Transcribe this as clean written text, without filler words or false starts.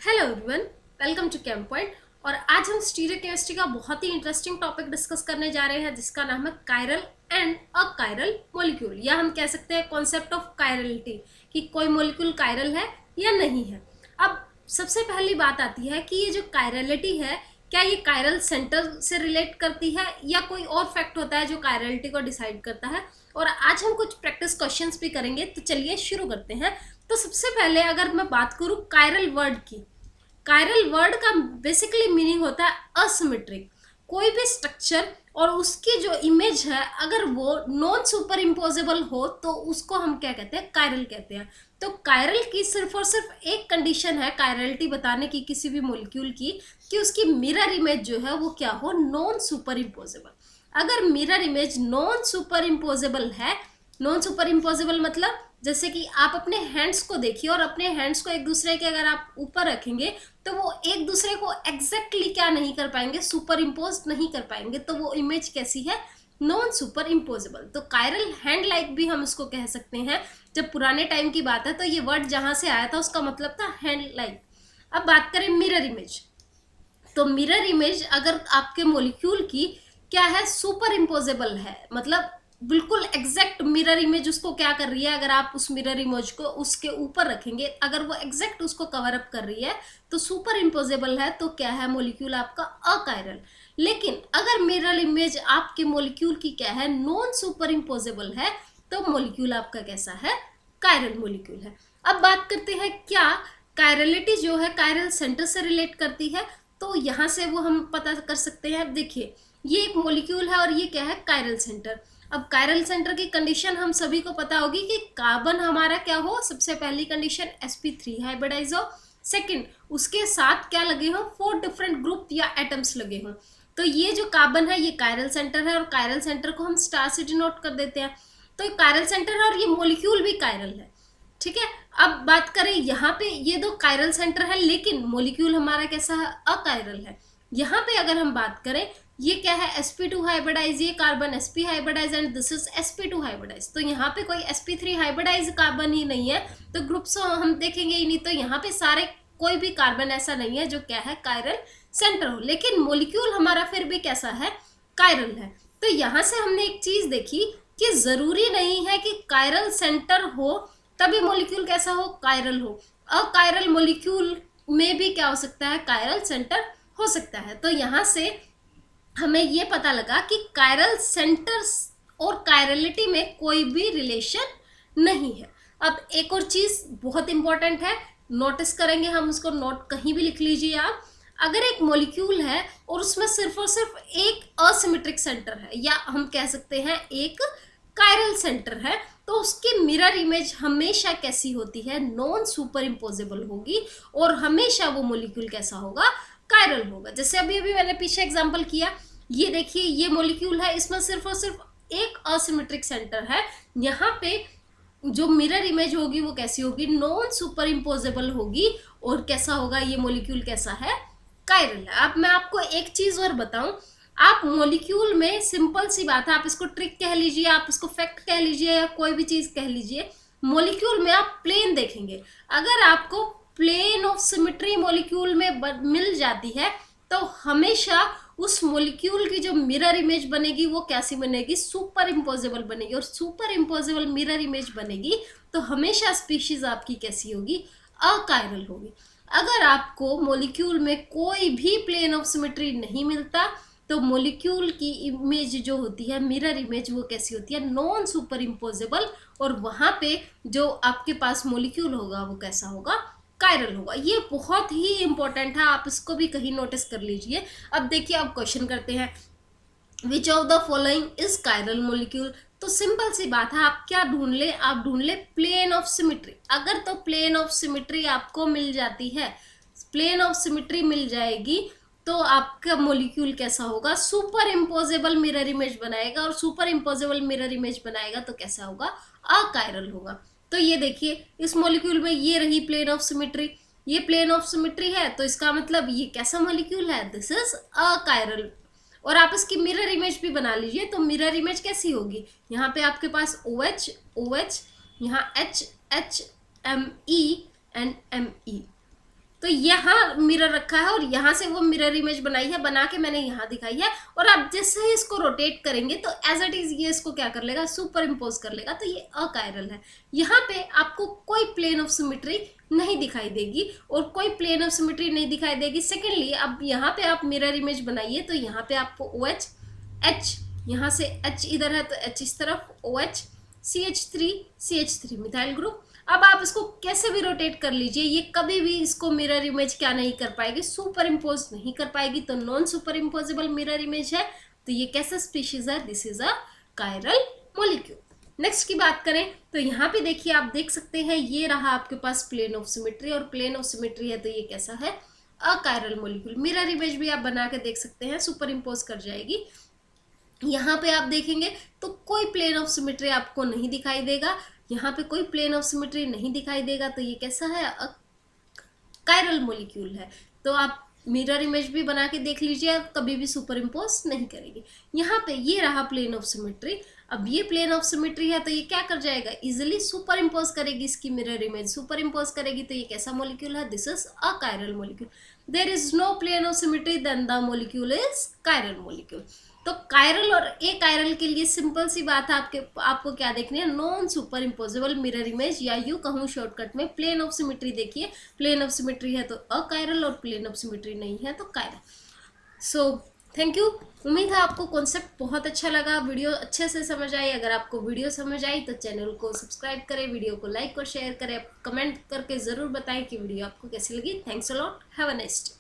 Hello everyone, welcome to camp point. और आज हम स्टीरियोकेमिस्ट्री का बहुत ही इंटरेस्टिंग टॉपिक डिस्कस करने जा रहे हैं जिसका नाम है कायरल एंड अकायरल मॉलिक्यूल, या हम कह सकते हैं कॉन्सेप्ट ऑफ कायरलिटी, कि कोई मॉलिक्यूल कायरल है या नहीं है। अब सबसे पहली बात आती है कि ये जो कायरलिटी है, क्या ये कायरल सेंटर से रिलेट करती है या कोई और फैक्ट होता है जो कायरलिटी को डिसाइड करता है। और आज हम कुछ प्रैक्टिस क्वेश्चंस भी करेंगे, तो चलिए शुरू करते हैं। तो सबसे पहले अगर मैं बात करूं कायरल वर्ड की, कायरल वर्ड का बेसिकली मीनिंग होता है असिमेट्रिक। कोई भी स्ट्रक्चर और उसकी जो इमेज है अगर वो नॉन सुपर इम्पोजेबल हो तो उसको हम क्या कहते हैं, कायरल कहते हैं। तो कायरल की सिर्फ और सिर्फ एक कंडीशन है कायरलिटी बताने की किसी भी मॉलिक्यूल की, कि उसकी मिरर इमेज जो है वो क्या हो, नॉन सुपर इम्पोजेबल। अगर mirror image non super imposable है, नॉन सुपर इम्पोजेबल मतलब जैसे कि आप अपने हैंड्स को देखिए और अपने हैंड्स को एक दूसरे के अगर आप ऊपर रखेंगे तो वो एक दूसरे को एग्जैक्टली क्या नहीं कर पाएंगे, सुपर इम्पोज नहीं कर पाएंगे, तो वो इमेज कैसी है, नॉन सुपर इम्पोजेबल। तो कायरल हैंड लाइक भी हम इसको कह सकते हैं। जब पुराने टाइम की बात है तो ये वर्ड जहां से आया था उसका मतलब था हैंड लाइक। अब बात करें मिरर इमेज, तो मिरर इमेज अगर आपके मॉलिक्यूल की क्या है, सुपर इम्पोजेबल है, मतलब बिल्कुल एग्जैक्ट मिरर इमेज उसको क्या कर रही है, अगर आप उस मिरर इमेज को उसके ऊपर रखेंगे अगर वो एग्जैक्ट उसको कवर अप कर रही है तो सुपर इम्पोजेबल है, तो क्या है, मॉलिक्यूल आपका अकायरल। लेकिन अगर मिरर इमेज आपके मॉलिक्यूल की क्या है, नॉन सुपर इम्पोजेबल है, तो मॉलिक्यूल आपका कैसा है, कायरल मॉलिक्यूल है। अब बात करते हैं क्या कायरलिटी जो है कायरल सेंटर से रिलेट करती है, तो यहाँ से वो हम पता कर सकते हैं। देखिए ये एक मॉलिक्यूल है और ये क्या है, कायरल सेंटर। अब कायरल सेंटर की कंडीशन हम सभी को पता होगी कि कार्बन हमारा क्या हो, सबसे पहली कंडीशन sp3 हाइब्रिडाइज हो, सेकंड उसके साथ क्या लगे हो, 4 डिफरेंट ग्रुप या एटम्स लगे हो। तो ये जो कार्बन है ये कायरल सेंटर है और कायरल सेंटर को हम स्टार से डिनोट कर देते हैं। तो ये कायरल सेंटर है और ये मॉलिक्यूल भी कायरल है, ठीक है। अब बात करें यहाँ पे, ये दो कायरल सेंटर है लेकिन मॉलिक्यूल हमारा कैसा है, अकायरल है। यहाँ पे अगर हम बात करें, ये क्या है, sp2 हाइब्रिडाइज, ये carbon sp hybridise and this is sp2 hybridise. तो यहाँ पे कोई sp3 हाइब्रिडाइज कार्बन ही नहीं है, तो ग्रुप्स हम देखेंगे ही नहीं। तो यहाँ पे सारे कोई भी कार्बन ऐसा नहीं है जो क्या है, कायरल सेंटर हो, लेकिन मॉलिक्यूल हमारा फिर भी कैसा है, कायरल है। तो यहाँ से हमने एक चीज देखी कि जरूरी नहीं है कि कायरल सेंटर हो तभी मॉलिक्यूल कैसा हो, कायरल हो। अकायरल मॉलिक्यूल में भी क्या हो सकता है, कायरल सेंटर हो सकता है। तो यहाँ से हमें ये पता लगा कि कायरल सेंटर और कायरलिटी में कोई भी रिलेशन नहीं है। अब एक और चीज बहुत इंपॉर्टेंट है, नोटिस करेंगे हम, उसको नोट कहीं भी लिख लीजिए आप। अगर एक मॉलिक्यूल है और उसमें सिर्फ और सिर्फ एक असिमेट्रिक सेंटर है, या हम कह सकते हैं एक कायरल सेंटर है, तो उसकी मिरर इमेज हमेशा कैसी होती है, नॉन सुपर इम्पोजेबल होगी और हमेशा वो मॉलिक्यूल कैसा होगा, कायरल होगा। जैसे अभी अभी मैंने पीछे एग्जांपल किया, ये देखिए ये मॉलिक्यूल है, इसमें सिर्फ और सिर्फ एक असिमेट्रिक सेंटर है, यहाँ पे जो मिरर इमेज होगी वो कैसी होगी, नॉन सुपर इम्पोजेबल होगी और कैसा होगा, ये मॉलिक्यूल कैसा है, कायरल है। अब मैं आपको एक चीज और बताऊं, आप मॉलिक्यूल में सिंपल सी बात है, आप इसको ट्रिक कह लीजिए, आप इसको फैक्ट कह लीजिए या कोई भी चीज कह लीजिए, मॉलिक्यूल में आप प्लेन देखेंगे, अगर आपको प्लेन ऑफ सिमेट्री मॉलिक्यूल में मिल जाती है तो हमेशा उस मॉलिक्यूल की जो मिरर इमेज बनेगी वो कैसी बनेगी, सुपर इम्पोजेबल बनेगी। और सुपर इम्पोजेबल मिरर इमेज बनेगी तो हमेशा स्पीशीज आपकी कैसी होगी, अकायरल होगी। अगर आपको मॉलिक्यूल में कोई भी प्लेन ऑफ सिमेट्री नहीं मिलता तो मॉलिक्यूल की इमेज जो होती है, मिरर इमेज, वो कैसी होती है, नॉन सुपर इम्पोजेबल, और वहां पे जो आपके पास मॉलिक्यूल होगा वो कैसा होगा, कायरल होगा। ये बहुत ही इंपॉर्टेंट है, आप इसको भी कहीं नोटिस कर लीजिए। अब देखिए, अब क्वेश्चन करते हैं, which of the following is chiral molecule. तो सिंपल सी बात है, आप क्या ढूंढ ले, आप ढूंढ ले प्लेन ऑफ सिमेट्री। अगर तो प्लेन ऑफ सिमेट्री आपको मिल जाती है, प्लेन ऑफ सिमेट्री मिल जाएगी, तो आपका मॉलिक्यूल कैसा होगा, सुपर इम्पोजेबल मिरर इमेज बनाएगा, और सुपर इम्पोजेबल मिरर इमेज बनाएगा तो कैसा होगा, अकायरल होगा। तो ये देखिए, इस मॉलिक्यूल में ये रही प्लेन ऑफ सिमेट्री, ये प्लेन ऑफ सिमेट्री है, तो इसका मतलब ये कैसा मॉलिक्यूल है, दिस इज अकायरल। और आप इसकी मिरर इमेज भी बना लीजिए, तो मिरर इमेज कैसी होगी, यहाँ पे आपके पास OH OH, यहाँ H H, ME and ME, तो यहाँ मिरर रखा है और यहाँ से वो मिरर इमेज बनाई है, बना के मैंने यहाँ दिखाई है, और आप जैसे ही इसको रोटेट करेंगे तो एज इट इज ये इसको क्या कर लेगा, सुपर इम्पोज कर लेगा। तो ये अकायरल है। यहाँ पे आपको कोई प्लेन ऑफ सिमेट्री नहीं दिखाई देगी, और कोई प्लेन ऑफ सिमेट्री नहीं दिखाई देगी। सेकेंडली, अब यहाँ पे आप मिरर इमेज बनाइए तो यहाँ पे आपको OH, H, यहाँ से H इधर है तो H इस तरफ, OH, CH3 मिथाइल ग्रुप। अब आप इसको कैसे भी रोटेट कर लीजिए, ये कभी भी इसको मिरर इमेज क्या नहीं कर पाएगी, सुपर इम्पोज नहीं कर पाएगी। तो non super imposable mirror image है। तो ये कैसा स्पीशीज है, this is a chiral molecule. Next की बात करें तो यहाँ पे देखिए, आप देख सकते हैं ये रहा आपके पास प्लेन ऑफ सिमेट्री, और प्लेन ऑफ सिमेट्री है तो ये कैसा है, अकायरल मॉलिक्यूल। मिरर इमेज भी आप बना के देख सकते हैं, सुपर इम्पोज कर जाएगी। यहाँ पे आप देखेंगे तो कोई प्लेन ऑफ सिमेट्री आपको नहीं दिखाई देगा, यहाँ पे कोई प्लेन ऑफ सिमेट्री नहीं दिखाई देगा। तो ये कैसा है, कायरल मॉलिक्यूल है। तो आप मिरर इमेज भी बना के देख लीजिए, कभी भी सुपर इम्पोज नहीं करेगी। यहाँ पे ये रहा प्लेन ऑफ सिमेट्री। अब ये प्लेन ऑफ सिमेट्री है तो ये क्या कर जाएगा, इजिली सुपर इम्पोज करेगी इसकी मिरर इमेज, सुपर इम्पोज करेगी। तो ये कैसा मॉलिक्यूल है, this is a chiral molecule. There is no plane of symmetry then the molecule is chiral molecule. तो कायरल और ए कायरल के लिए सिंपल सी बात है, आपको क्या देखनी है, non super imposable mirror image, या यूं कहूँ शॉर्टकट में प्लेन ऑफ सिमेट्री। देखिए प्लेन ऑफ सिमेट्री है तो अकायरल, और प्लेन ऑफ सिमेट्री नहीं है तो कायरल। So thank you. उम्मीद है आपको कॉन्सेप्ट बहुत अच्छा लगा, वीडियो अच्छे से समझ आई। अगर आपको वीडियो समझ आई तो चैनल को सब्सक्राइब करें, वीडियो को लाइक और शेयर करें, कमेंट करके ज़रूर बताएं कि वीडियो आपको कैसी लगी। Thanks a lot, have a nice day.